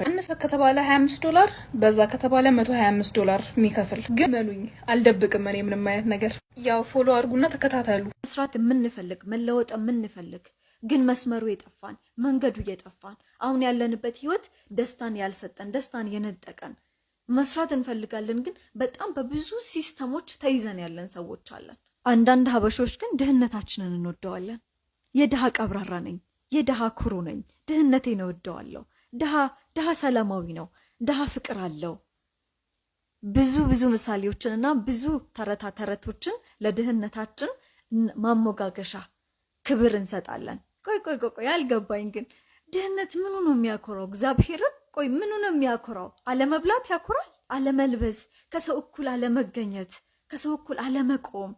አነሰ ከተባለ $25 በዛ ከተባለ $125 የሚከፍል ግን መሉኝ አልደብቅም እኔ ምንም አይነት ነገር ያው ፎሎ አድርጉና ተከታተሉ። መስራት የምንፈልግ መለወጥ የምንፈልግ ግን መስመሩ የጠፋን መንገዱ የጠፋን አሁን ያለንበት ህይወት ደስታን ያልሰጠን ደስታን የነጠቀን መስራት እንፈልጋለን ግን በጣም በብዙ ሲስተሞች ተይዘን ያለን ሰዎች አለን። አንዳንድ ሀበሾች ግን ድህነታችንን እንወደዋለን። የድሃ ቀብራራ ነኝ፣ የድሃ ኩሩ ነኝ፣ ድህነቴን እወደዋለሁ። ድሃ ሰላማዊ ነው፣ ድሃ ፍቅር አለው። ብዙ ምሳሌዎችንና ብዙ ተረቶችን ለድህነታችን ማሞጋገሻ ክብር እንሰጣለን። ቆይ ያልገባኝ ግን ድህነት ምኑ ነው የሚያኮራው? እግዚአብሔርን ቆይ ምኑ ነው የሚያኮራው? አለመብላት ያኮራል? አለመልበስ፣ ከሰው እኩል አለመገኘት፣ ከሰው እኩል አለመቆም፣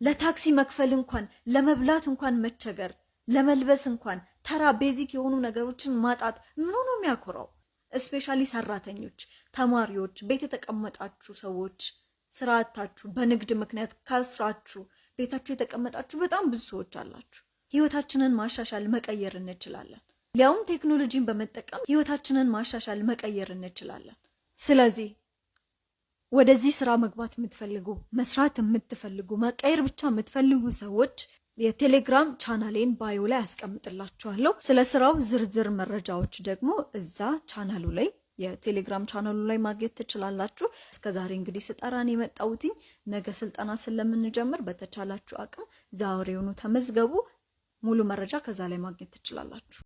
ለታክሲ መክፈል እንኳን ለመብላት እንኳን መቸገር፣ ለመልበስ እንኳን ተራ ቤዚክ የሆኑ ነገሮችን ማጣት ምኑ ነው የሚያኮራው? እስፔሻሊ ሰራተኞች፣ ተማሪዎች፣ ቤት የተቀመጣችሁ ሰዎች፣ ስራ አጣችሁ በንግድ ምክንያት ካስራችሁ ቤታችሁ የተቀመጣችሁ በጣም ብዙ ሰዎች አላችሁ። ህይወታችንን ማሻሻል መቀየር እንችላለን። ሊያውም ቴክኖሎጂን በመጠቀም ህይወታችንን ማሻሻል መቀየር እንችላለን። ስለዚህ ወደዚህ ስራ መግባት የምትፈልጉ መስራት የምትፈልጉ መቀየር ብቻ የምትፈልጉ ሰዎች የቴሌግራም ቻናሌን ባዮ ላይ አስቀምጥላችኋለሁ። ስለ ስራው ዝርዝር መረጃዎች ደግሞ እዛ ቻናሉ ላይ የቴሌግራም ቻናሉ ላይ ማግኘት ትችላላችሁ። እስከዛሬ እንግዲህ ስጠራን የመጣሁት ነገ ስልጠና ስለምንጀምር በተቻላችሁ አቅም ዛሬውኑ ተመዝገቡ። ሙሉ መረጃ ከዛ ላይ ማግኘት ትችላላችሁ።